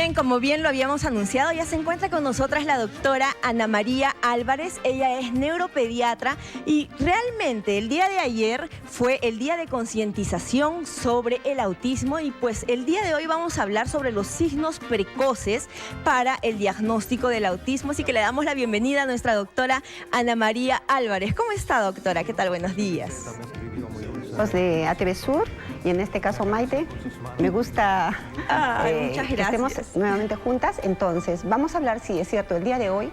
Bien, como bien lo habíamos anunciado, ya se encuentra con nosotras la doctora Ana María Álvarez. Ella es neuropediatra y realmente el día de ayer fue el día de concientización sobre el autismo y pues el día de hoy vamos a hablar sobre los signos precoces para el diagnóstico del autismo. Así que le damos la bienvenida a nuestra doctora Ana María Álvarez. ¿Cómo está, doctora? ¿Qué tal? Buenos días. De ATV Sur y en este caso Maite, me gusta muchas gracias. Que estemos nuevamente juntas. Entonces vamos a hablar, si es cierto, el día de hoy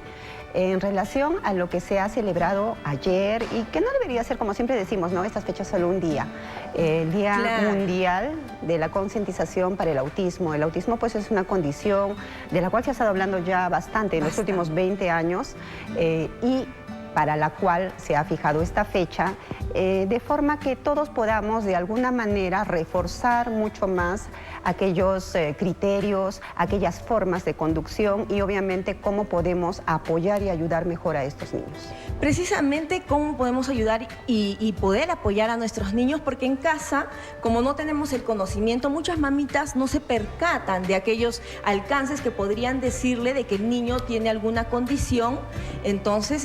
en relación a lo que se ha celebrado ayer y que no debería ser, como siempre decimos, ¿no? Estas fechas solo un día, el Día Mundial de la Concientización para el Autismo. El autismo pues es una condición de la cual se ha estado hablando ya bastante en los últimos 20 años y para la cual se ha fijado esta fecha, de forma que todos podamos de alguna manera reforzar mucho más aquellos criterios, aquellas formas de conducción y obviamente cómo podemos apoyar y ayudar mejor a estos niños. Precisamente cómo podemos ayudar y poder apoyar a nuestros niños, porque en casa, como no tenemos el conocimiento, muchas mamitas no se percatan de aquellos alcances que podrían decirle de que el niño tiene alguna condición. Entonces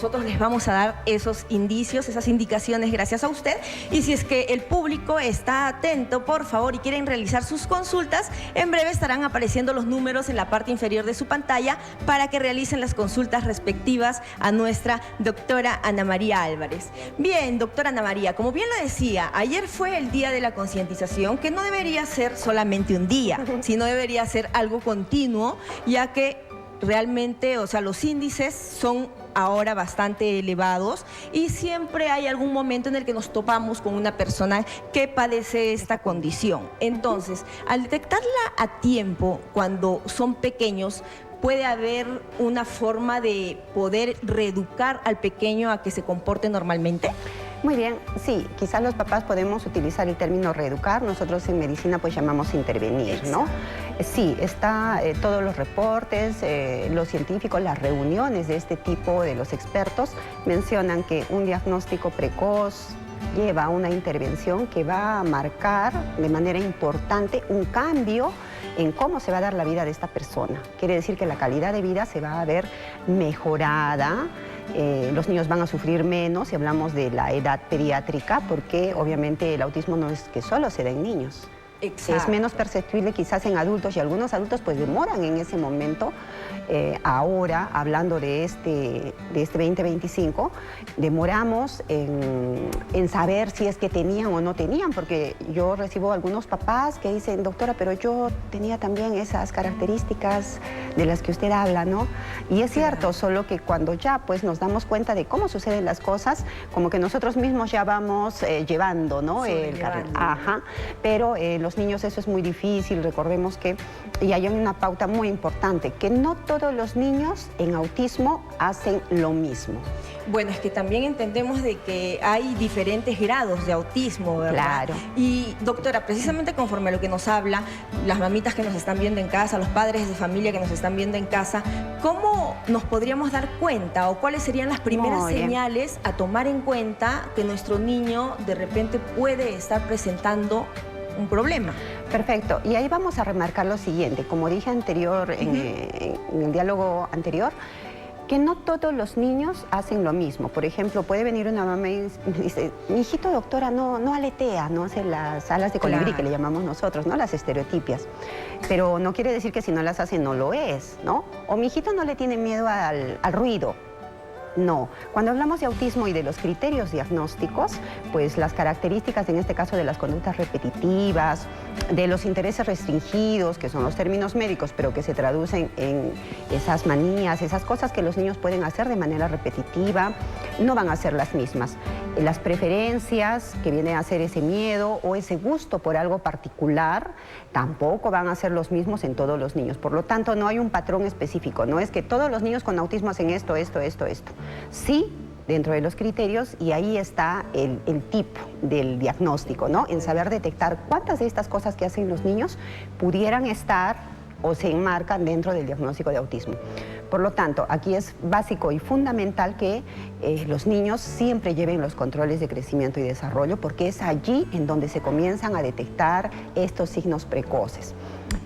nosotros les vamos a dar esos indicios, esas indicaciones gracias a usted. Y si es que el público está atento, por favor, y quieren realizar sus consultas, en breve estarán apareciendo los números en la parte inferior de su pantalla para que realicen las consultas respectivas a nuestra doctora Ana María Álvarez. Bien, doctora Ana María, como bien lo decía, ayer fue el día de la concientización, que no debería ser solamente un día, sino debería ser algo continuo, ya que realmente, o sea, los índices son ahora bastante elevados y siempre hay algún momento en el que nos topamos con una persona que padece esta condición. Entonces, al detectarla a tiempo, cuando son pequeños, ¿puede haber una forma de poder reeducar al pequeño a que se comporte normalmente? Muy bien, sí, quizás los papás podemos utilizar el término reeducar, nosotros en medicina pues llamamos intervenir, ¿no? Sí, está todos los reportes, los científicos, las reuniones de este tipo de los expertos mencionan que un diagnóstico precoz lleva a una intervención que va a marcar de manera importante un cambio en cómo se va a dar la vida de esta persona. Quiere decir que la calidad de vida se va a ver mejorada. Los niños van a sufrir menos si hablamos de la edad pediátrica, porque obviamente el autismo no es que solo se da en niños. Exacto. Es menos perceptible quizás en adultos y algunos adultos pues demoran en ese momento. Ahora, hablando de este 2025, demoramos en saber si es que tenían o no tenían, porque yo recibo algunos papás que dicen, doctora, pero yo tenía también esas características de las que usted habla, ¿no? Y es cierto, solo que cuando ya pues nos damos cuenta de cómo suceden las cosas, como que nosotros mismos ya vamos llevando, ¿no? Ajá, pero los niños eso es muy difícil, recordemos que, y hay una pauta muy importante, que no todos los niños en autismo hacen lo mismo. Bueno, es que también entendemos de que hay diferentes grados de autismo, ¿verdad? Claro. Y doctora, precisamente conforme a lo que nos habla, las mamitas que nos están viendo en casa, los padres de familia que nos están viendo en casa, ¿cómo nos podríamos dar cuenta o cuáles serían las primeras señales a tomar en cuenta que nuestro niño de repente puede estar presentando un problema? Perfecto, y ahí vamos a remarcar lo siguiente, como dije anterior, en el diálogo anterior, que no todos los niños hacen lo mismo. Por ejemplo, puede venir una mamá y dice, mi hijito, doctora, no aletea, no hace las alas de colibrí, que le llamamos nosotros, ¿no? Las estereotipias. Pero no quiere decir que si no las hace no lo es, ¿no? O mi hijito no le tiene miedo al ruido. No. Cuando hablamos de autismo y de los criterios diagnósticos, pues las características, en este caso de las conductas repetitivas, de los intereses restringidos, que son los términos médicos, pero que se traducen en esas manías, esas cosas que los niños pueden hacer de manera repetitiva, no van a ser las mismas. Las preferencias, que viene a ser ese miedo o ese gusto por algo particular, tampoco van a ser los mismos en todos los niños. Por lo tanto, no hay un patrón específico, no es que todos los niños con autismo hacen esto. Sí, dentro de los criterios, y ahí está el tipo del diagnóstico, ¿no? En saber detectar cuántas de estas cosas que hacen los niños pudieran estar o se enmarcan dentro del diagnóstico de autismo. Por lo tanto, aquí es básico y fundamental que los niños siempre lleven los controles de crecimiento y desarrollo, porque es allí en donde se comienzan a detectar estos signos precoces.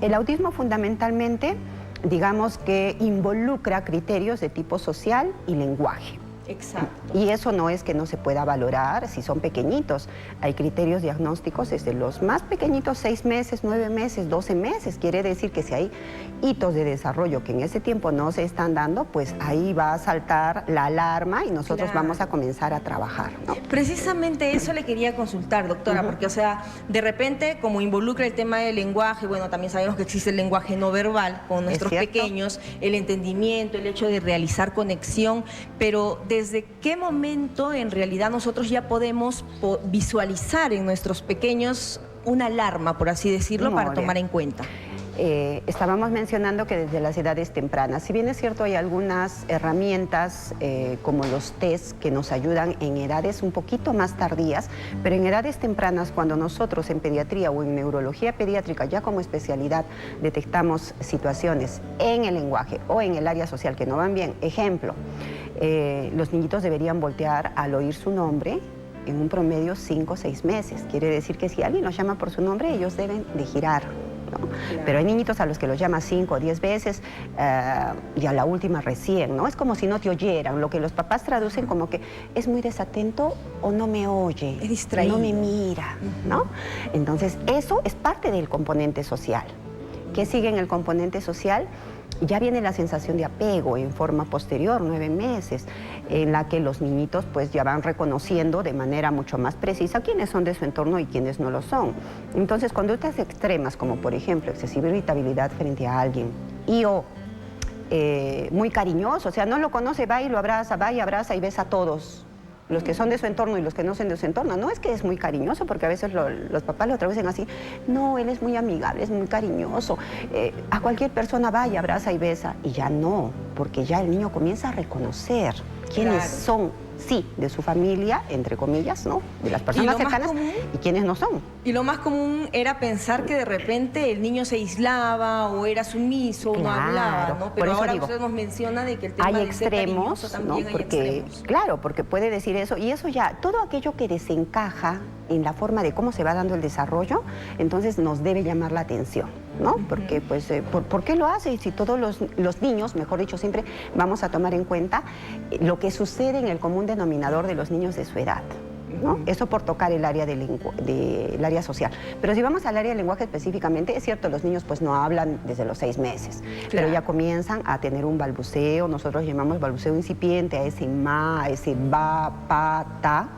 El autismo fundamentalmente, digamos que involucra criterios de tipo social y lenguaje. Exacto. Y eso no es que no se pueda valorar si son pequeñitos. Hay criterios diagnósticos desde los más pequeñitos, 6 meses, 9 meses, 12 meses. Quiere decir que si hay hitos de desarrollo que en ese tiempo no se están dando, pues ahí va a saltar la alarma y nosotros vamos a comenzar a trabajar, ¿no? Precisamente eso le quería consultar, doctora, porque, o sea, de repente, como involucra el tema del lenguaje, bueno, también sabemos que existe el lenguaje no verbal con nuestros pequeños, el entendimiento, el hecho de realizar conexión, pero ¿desde qué momento en realidad nosotros ya podemos visualizar en nuestros pequeños una alarma, por así decirlo, para tomar en cuenta? Estábamos mencionando que desde las edades tempranas, si bien es cierto hay algunas herramientas como los test que nos ayudan en edades un poquito más tardías, pero en edades tempranas cuando nosotros en pediatría o en neurología pediátrica ya como especialidad detectamos situaciones en el lenguaje o en el área social que no van bien, ejemplo, los niñitos deberían voltear al oír su nombre en un promedio 5 o 6 meses, quiere decir que si alguien los llama por su nombre ellos deben de girar. ¿no? Claro. Pero hay niñitos a los que los llama 5 o 10 veces y a la última recién, ¿no? Es como si no te oyeran, lo que los papás traducen como que es muy desatento o no me oye, es distraído, no me mira, ¿no? Entonces, eso es parte del componente social. ¿Qué sigue en el componente social? Ya viene la sensación de apego en forma posterior, 9 meses, en la que los niñitos pues ya van reconociendo de manera mucho más precisa quiénes son de su entorno y quiénes no lo son. Entonces, conductas extremas como por ejemplo excesiva irritabilidad frente a alguien y o muy cariñoso, o sea, no lo conoce, va y lo abraza, va y abraza y besa a todos. Los que son de su entorno y los que no son de su entorno. No es que es muy cariñoso, porque a veces los papás lo traducen así. No, él es muy amigable, es muy cariñoso. A cualquier persona va y abraza y besa. Y ya no, porque ya el niño comienza a reconocer quiénes son, sí, de su familia, entre comillas, ¿no? De las personas cercanas y quiénes no son. Y lo más común era pensar que de repente el niño se aislaba o era sumiso o no hablaba, ¿no? Pero ahora usted nos menciona de que el tema hay de extremos, ser también ¿no? Porque, hay extremos. claro, porque puede decir eso, y eso ya, todo aquello que desencaja en la forma de cómo se va dando el desarrollo, entonces nos debe llamar la atención, ¿no? Porque, pues, ¿por qué lo hace? Y si todos los niños, mejor dicho, siempre vamos a tomar en cuenta lo que sucede en el común denominador de los niños de su edad, ¿no? Eso por tocar el área del área social. Pero si vamos al área del lenguaje específicamente, es cierto, los niños pues no hablan desde los 6 meses, pero ya comienzan a tener un balbuceo, nosotros llamamos balbuceo incipiente, a ese ma, a ese ba, pa, ta,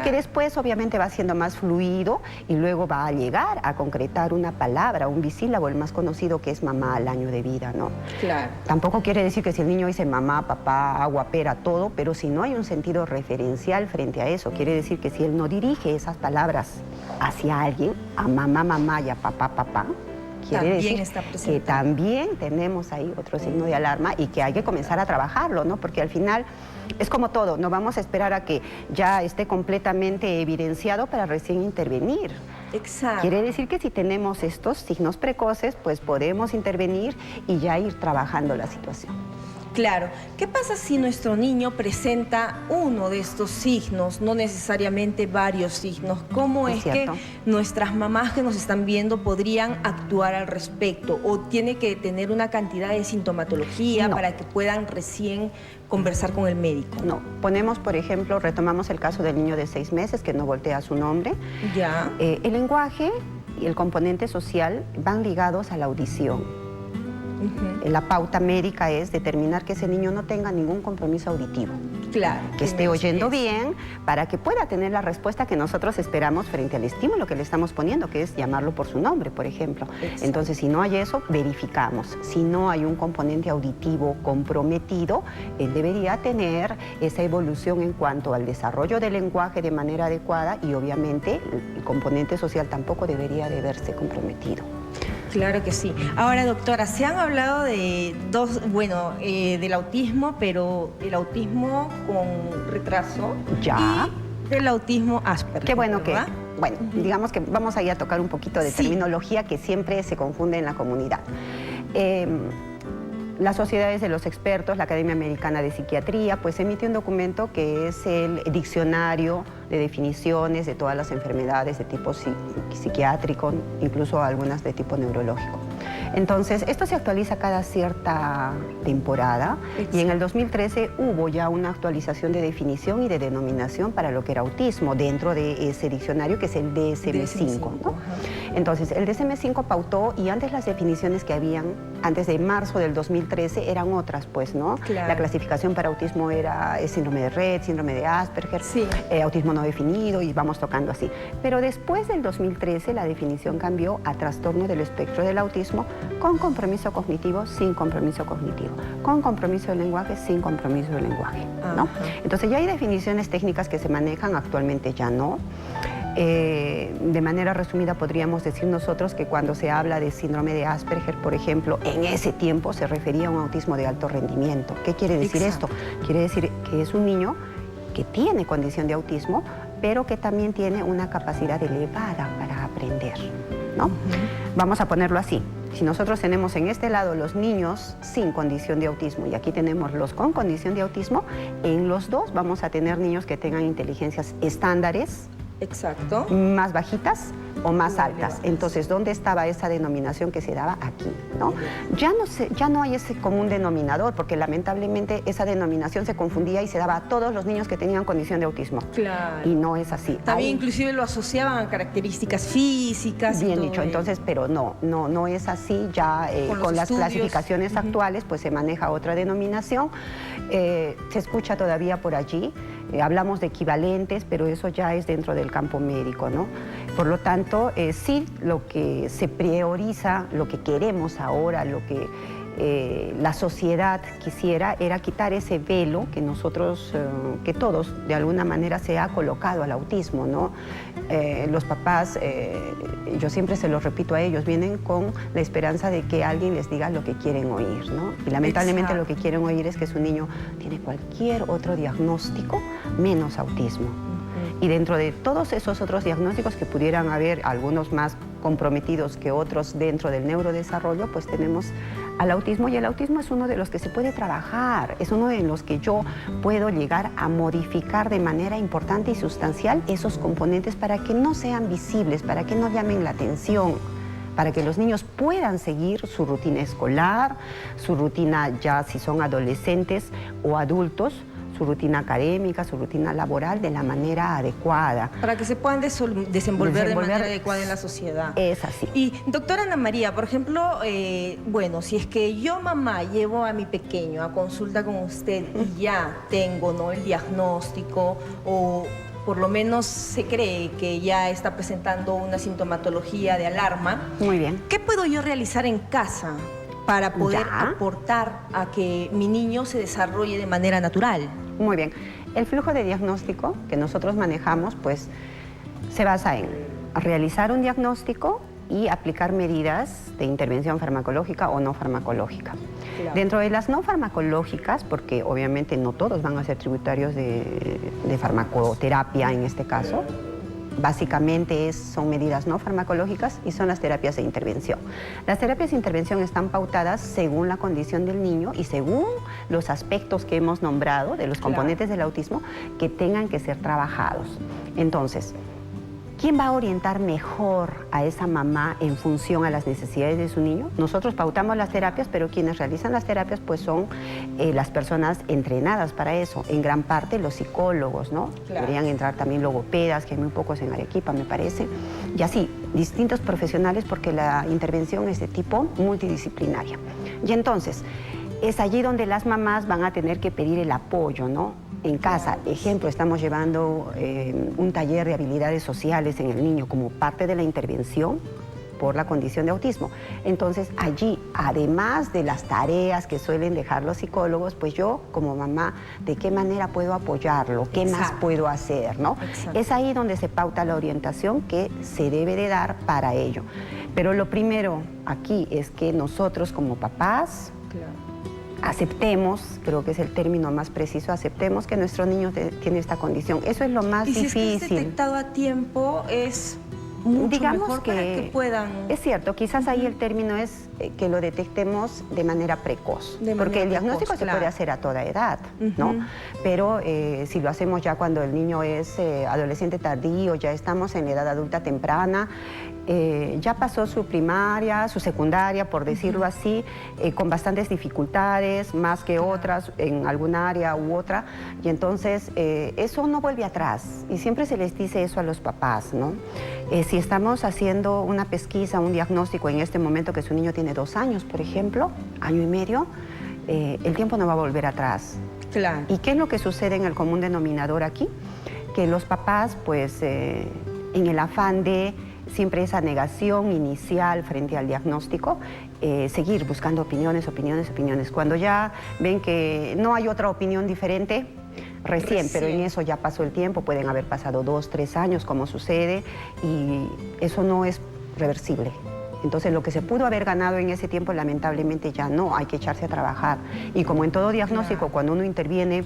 que después obviamente va siendo más fluido y luego va a llegar a concretar una palabra, un bisílabo, el más conocido que es mamá al año de vida, ¿no? Claro. Tampoco quiere decir que si el niño dice mamá, papá, agua, pera, todo, pero si no hay un sentido referencial frente a eso, quiere decir que si él no dirige esas palabras hacia alguien, a mamá, mamá y a papá, papá, quiere decir que también tenemos ahí otro signo de alarma y que hay que comenzar a trabajarlo, ¿no? Porque al final es como todo, no vamos a esperar a que ya esté completamente evidenciado para recién intervenir. Exacto. Quiere decir que si tenemos estos signos precoces, pues podemos intervenir y ya ir trabajando la situación. Claro. ¿Qué pasa si nuestro niño presenta uno de estos signos, no necesariamente varios signos? ¿Cómo es que nuestras mamás que nos están viendo podrían actuar al respecto? ¿O tiene que tener una cantidad de sintomatología para que puedan recién conversar con el médico? No. Ponemos, por ejemplo, retomamos el caso del niño de 6 meses que no voltea su nombre. Ya. El lenguaje y el componente social van ligados a la audición. La pauta médica es determinar que ese niño no tenga ningún compromiso auditivo. Claro. Que esté oyendo bien para que pueda tener la respuesta que nosotros esperamos frente al estímulo que le estamos poniendo, que es llamarlo por su nombre, por ejemplo. Exacto. Entonces, si no hay eso, verificamos. Si no hay un componente auditivo comprometido, él debería tener esa evolución en cuanto al desarrollo del lenguaje de manera adecuada y obviamente el componente social tampoco debería de verse comprometido. Claro que sí. Ahora, doctora, se han hablado de del autismo, pero el autismo con retraso y del autismo Asperger. Qué bueno ¿verdad? Bueno, digamos que vamos a ir a tocar un poquito de terminología que siempre se confunde en la comunidad. Las sociedades de los expertos, la Academia Americana de Psiquiatría, pues emite un documento que es el diccionario de definiciones de todas las enfermedades de tipo psiquiátrico, incluso algunas de tipo neurológico. Entonces, esto se actualiza cada cierta temporada. Exacto. Y en el 2013 hubo ya una actualización de definición y de denominación para lo que era autismo dentro de ese diccionario, que es el DSM-5, ¿no? Entonces, el DSM-5 pautó, y antes las definiciones que habían, antes de marzo del 2013, eran otras, pues, ¿no? Claro. La clasificación para autismo era síndrome de Rett, síndrome de Asperger, sí. Autismo no definido, y vamos tocando así. Pero después del 2013 la definición cambió a trastorno del espectro del autismo con compromiso cognitivo, sin compromiso cognitivo, con compromiso del lenguaje, sin compromiso del lenguaje, ¿no? Entonces ya hay definiciones técnicas que se manejan, actualmente ya no. De manera resumida podríamos decir nosotros que cuando se habla de síndrome de Asperger, por ejemplo, en ese tiempo se refería a un autismo de alto rendimiento. ¿Qué quiere decir esto? Quiere decir que es un niño que tiene condición de autismo, pero que también tiene una capacidad elevada para aprender, ¿no? Vamos a ponerlo así. Si nosotros tenemos en este lado los niños sin condición de autismo y aquí tenemos los con condición de autismo, en los dos vamos a tener niños que tengan inteligencias estándares, exacto, más bajitas o más altas. Entonces, ¿dónde estaba esa denominación que se daba? Aquí, ¿no? Ya no hay ese común denominador, porque lamentablemente esa denominación se confundía y se daba a todos los niños que tenían condición de autismo. Claro. Y no es así. También inclusive lo asociaban a características físicas. Bien dicho, entonces, pero no es así. Ya con las clasificaciones actuales, pues se maneja otra denominación. Se escucha todavía por allí. Hablamos de equivalentes, pero eso ya es dentro del campo médico, ¿no? Por lo tanto, sí, lo que se prioriza, lo que queremos ahora, lo que la sociedad quisiera era quitar ese velo que nosotros, que todos de alguna manera se ha colocado al autismo, ¿no? Los papás, yo siempre se los repito a ellos, vienen con la esperanza de que alguien les diga lo que quieren oír, ¿no? Y lamentablemente lo que quieren oír es que su niño tiene cualquier otro diagnóstico menos autismo. Y dentro de todos esos otros diagnósticos que pudieran haber, algunos más comprometidos que otros dentro del neurodesarrollo, pues tenemos al autismo, y el autismo es uno de los que se puede trabajar, es uno de los que yo puedo llegar a modificar de manera importante y sustancial esos componentes para que no sean visibles, para que no llamen la atención, para que los niños puedan seguir su rutina escolar, su rutina ya si son adolescentes o adultos, su rutina académica, su rutina laboral de la manera adecuada. Para que se puedan desenvolver de manera adecuada en la sociedad. Es así. Y doctora Ana María, por ejemplo, bueno, si es que yo, mamá, llevo a mi pequeño a consulta con usted y ya tengo, ¿no?, el diagnóstico, o por lo menos se cree que ya está presentando una sintomatología de alarma. Muy bien. ¿Qué puedo yo realizar en casa para poder aportar a que mi niño se desarrolle de manera natural? Muy bien. El flujo de diagnóstico que nosotros manejamos, pues, se basa en realizar un diagnóstico y aplicar medidas de intervención farmacológica o no farmacológica. Claro. Dentro de las no farmacológicas, porque obviamente no todos van a ser tributarios de farmacoterapia en este caso, básicamente son medidas no farmacológicas y son las terapias de intervención. Las terapias de intervención están pautadas según la condición del niño y según los aspectos que hemos nombrado de los componentes del autismo que tengan que ser trabajados. Entonces, ¿quién va a orientar mejor a esa mamá en función a las necesidades de su niño? Nosotros pautamos las terapias, pero quienes realizan las terapias pues son las personas entrenadas para eso, en gran parte los psicólogos, ¿no? Claro. Deberían entrar también logopedas, que hay muy pocos en Arequipa, me parece, y así, distintos profesionales, porque la intervención es de tipo multidisciplinaria. Y entonces, es allí donde las mamás van a tener que pedir el apoyo, ¿no? En casa, ejemplo, estamos llevando un taller de habilidades sociales en el niño como parte de la intervención por la condición de autismo. Entonces, allí, además de las tareas que suelen dejar los psicólogos, pues yo, como mamá, ¿de qué manera puedo apoyarlo? ¿Qué más puedo hacer, no? Es ahí donde se pauta la orientación que se debe de dar para ello. Pero lo primero aquí es que nosotros, como papás, aceptemos, creo que es el término más preciso, aceptemos que nuestro niño tiene esta condición. Eso es lo más difícil. Y si es que es detectado a tiempo, es mucho digamos mejor para que puedan... Es cierto, quizás ahí el término es que lo detectemos de manera precoz, porque el diagnóstico se puede hacer a toda edad, ¿no? Pero si lo hacemos ya cuando el niño es adolescente tardío, ya estamos en edad adulta temprana, ya pasó su primaria, su secundaria, por decirlo así, con bastantes dificultades, más que otras, en alguna área u otra, y entonces eso no vuelve atrás, y siempre se les dice eso a los papás, ¿no? Si estamos haciendo una pesquisa, un diagnóstico en este momento que su niño tiene 2 años, por ejemplo, año y medio, el tiempo no va a volver atrás. Claro. ¿Y qué es lo que sucede en el común denominador aquí? Que los papás, pues, en el afán de siempre esa negación inicial frente al diagnóstico, seguir buscando opiniones. Cuando ya ven que no hay otra opinión diferente, recién, pero en eso ya pasó el tiempo, pueden haber pasado 2, 3 años, como sucede, y eso no es reversible. Entonces, lo que se pudo haber ganado en ese tiempo, lamentablemente ya no, hay que echarse a trabajar. Y como en todo diagnóstico, cuando uno interviene,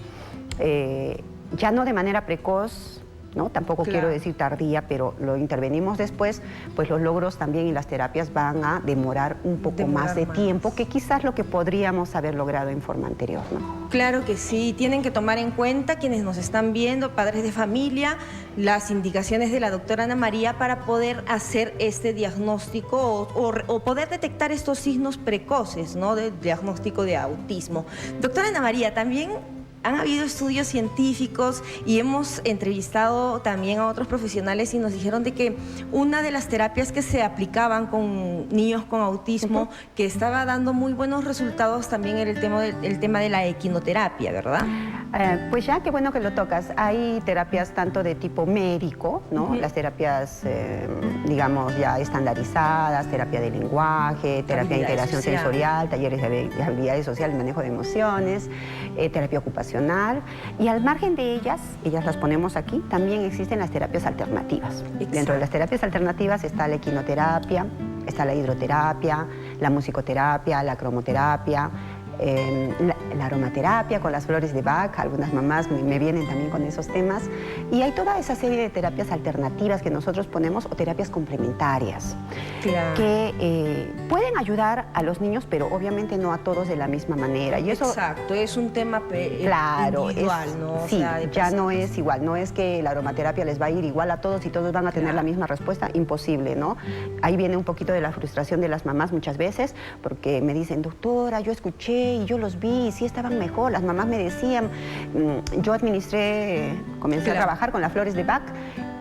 ya no de manera precoz, ¿no? Tampoco quiero decir tardía, pero lo intervenimos después, pues los logros también y las terapias van a demorar un poco más de tiempo que quizás lo que podríamos haber logrado en forma anterior, ¿no? Claro que sí, tienen que tomar en cuenta quienes nos están viendo, padres de familia, las indicaciones de la doctora Ana María para poder hacer este diagnóstico o poder detectar estos signos precoces, ¿no? Del diagnóstico de autismo. Doctora Ana María, también han habido estudios científicos y hemos entrevistado también a otros profesionales y nos dijeron de que una de las terapias que se aplicaban con niños con autismo que estaba dando muy buenos resultados también era el tema de la equinoterapia, ¿verdad? Pues ya, qué bueno que lo tocas. Hay terapias tanto de tipo médico, ¿no? Las terapias, digamos, ya estandarizadas, terapia de lenguaje, terapia de integración sensorial, talleres de habilidades sociales, manejo de emociones, terapia ocupacional. Y al margen de ellas las ponemos aquí, también existen las terapias alternativas. Dentro de las terapias alternativas está la equinoterapia, está la hidroterapia, la musicoterapia, la cromoterapia, la aromaterapia con las flores de Bach. Algunas mamás me vienen también con esos temas. Y hay toda esa serie de terapias alternativas que nosotros ponemos, o terapias complementarias, que pueden ayudar a los niños, pero obviamente no a todos de la misma manera. Y eso, exacto, es un tema individual, ¿no? Sí, o sea, ya no es igual, no es que la aromaterapia les va a ir igual a todos y todos van a tener la misma respuesta, imposible, ¿no? Ahí viene un poquito de la frustración de las mamás muchas veces, porque me dicen, doctora, yo escuché y yo los vi y sí estaban mejor. Las mamás me decían, yo comencé a trabajar con las flores de Bach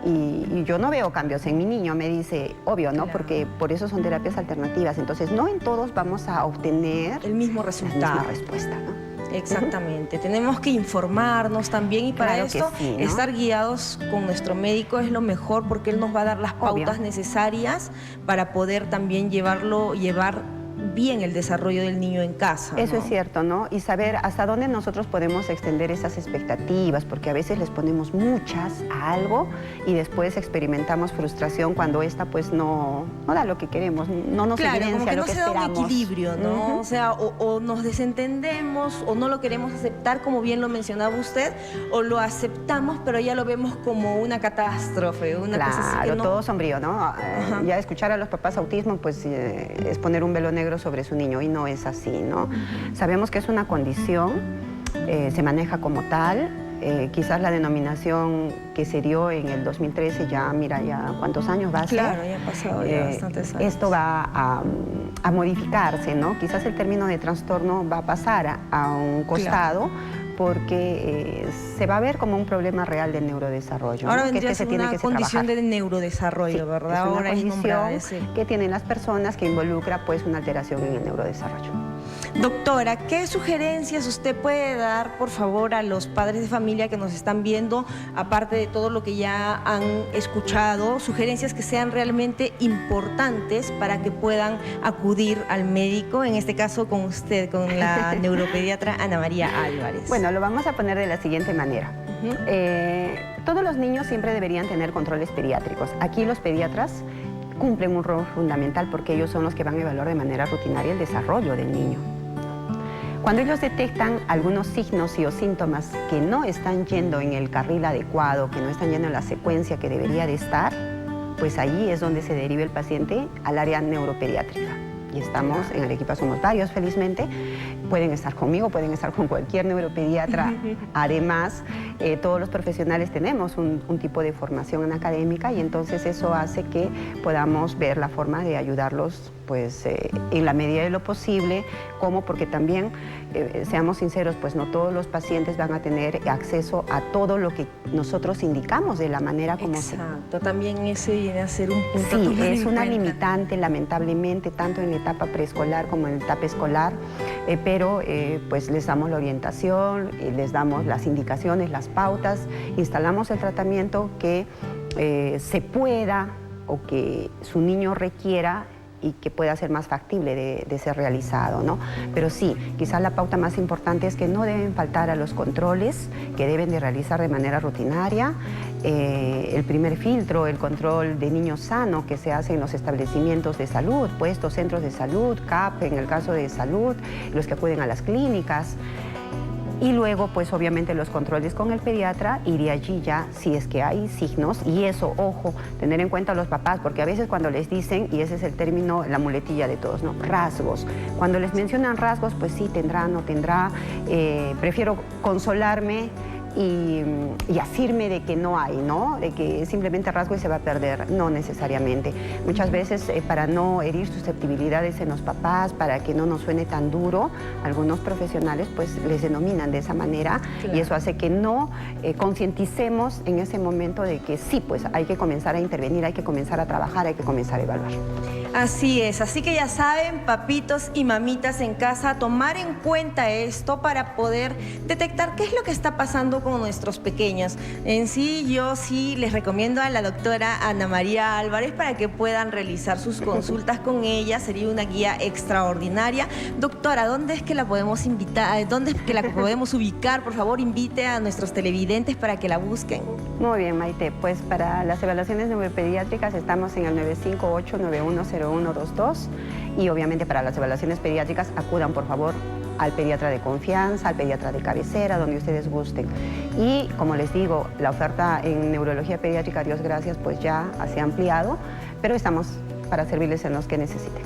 y yo no veo cambios en mi niño, me dice, obvio, ¿no? Porque por eso son terapias alternativas. Entonces, no en todos vamos a obtener el mismo resultado, la misma respuesta, ¿no? Exactamente, tenemos que informarnos también y para esto sí, ¿no? Estar guiados con nuestro médico es lo mejor porque él nos va a dar las pautas necesarias para poder también llevar bien el desarrollo del niño en casa, Eso ¿no? es cierto, ¿no? Y saber hasta dónde nosotros podemos extender esas expectativas, porque a veces les ponemos muchas a algo y después experimentamos frustración cuando esta pues no da lo que queremos, no nos evidencia lo que esperamos. Claro, como que no se da un equilibrio, ¿no? O sea, o nos desentendemos o no lo queremos aceptar, como bien lo mencionaba usted, o lo aceptamos pero ya lo vemos como una catástrofe, una cosa así que no... todo sombrío, ¿no? Ya escuchar a los papás autismo pues es poner un velo negro sobre su niño y no es así, ¿no? Sabemos que es una condición, se maneja como tal, quizás la denominación que se dio en el 2013 ya, mira, ya cuántos años va a ser. Claro, ya ha pasado ya bastantes años. Esto va a modificarse, ¿no? Quizás el término de trastorno va a pasar a un costado, porque se va a ver como un problema real del neurodesarrollo. Ahora ¿no? vendría a ser una condición de neurodesarrollo, ¿verdad? Ahora es nombrada que tienen las personas que involucra pues una alteración en el neurodesarrollo. Doctora, ¿qué sugerencias usted puede dar, por favor, a los padres de familia que nos están viendo, aparte de todo lo que ya han escuchado, sugerencias que sean realmente importantes para que puedan acudir al médico, en este caso con usted, con la neuropediatra Ana María Álvarez? Bueno, lo vamos a poner de la siguiente manera. Todos los niños siempre deberían tener controles pediátricos. Aquí los pediatras cumplen un rol fundamental porque ellos son los que van a evaluar de manera rutinaria el desarrollo del niño. Cuando ellos detectan algunos signos o síntomas que no están yendo en el carril adecuado, que no están yendo en la secuencia que debería de estar, pues ahí es donde se deriva el paciente al área neuropediátrica. Y estamos, en Arequipa somos varios, felizmente. Pueden estar conmigo, pueden estar con cualquier neuropediatra. Además, todos los profesionales tenemos un tipo de formación académica y entonces eso hace que podamos ver la forma de ayudarlos pues, en la medida de lo posible. ¿Cómo? Porque también, seamos sinceros, pues no todos los pacientes van a tener acceso a todo lo que nosotros indicamos de la manera como Exacto, también ese viene a ser un punto. Sí, es una limitante, lamentablemente, tanto en la etapa preescolar como en la etapa escolar, pero pues les damos la orientación, les damos las indicaciones, las pautas, instalamos el tratamiento que se pueda o que su niño requiera y que pueda ser más factible de ser realizado, ¿no? Pero sí, quizás la pauta más importante es que no deben faltar a los controles que deben de realizar de manera rutinaria. El primer filtro, el control de niño sano que se hace en los establecimientos de salud, puestos, centros de salud, CAP en el caso de salud, los que acuden a las clínicas. Y luego, pues obviamente los controles con el pediatra y de allí ya, si es que hay signos, y eso, ojo, tener en cuenta a los papás, porque a veces cuando les dicen, y ese es el término, la muletilla de todos, ¿no? Rasgos. Cuando les mencionan rasgos, pues sí, tendrá, no tendrá, prefiero consolarme y asirme de que no hay, ¿no? De que simplemente rasgo y se va a perder. No necesariamente. Muchas veces, para no herir susceptibilidades en los papás, para que no nos suene tan duro, algunos profesionales pues les denominan de esa manera. Claro. Y eso hace que no concienticemos en ese momento de que sí, pues hay que comenzar a intervenir, hay que comenzar a trabajar, hay que comenzar a evaluar. Así es, así que ya saben, papitos y mamitas en casa, tomar en cuenta esto para poder detectar qué es lo que está pasando con nuestros pequeños. En sí, yo sí les recomiendo a la doctora Ana María Álvarez para que puedan realizar sus consultas con ella, sería una guía extraordinaria. Doctora, ¿dónde es que la podemos invitar? ¿Dónde es que la podemos ubicar? Por favor, invite a nuestros televidentes para que la busquen. Muy bien, Maite, pues para las evaluaciones neuropediátricas estamos en el 958-910122 y obviamente para las evaluaciones pediátricas acudan por favor al pediatra de confianza, al pediatra de cabecera, donde ustedes gusten. Y como les digo, la oferta en neurología pediátrica, Dios gracias, pues ya se ha ampliado, pero estamos para servirles en los que necesiten.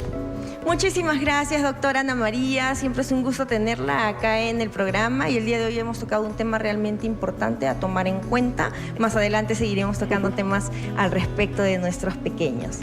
Muchísimas gracias, doctora Ana María. Siempre es un gusto tenerla acá en el programa y el día de hoy hemos tocado un tema realmente importante a tomar en cuenta. Más adelante seguiremos tocando temas al respecto de nuestros pequeños.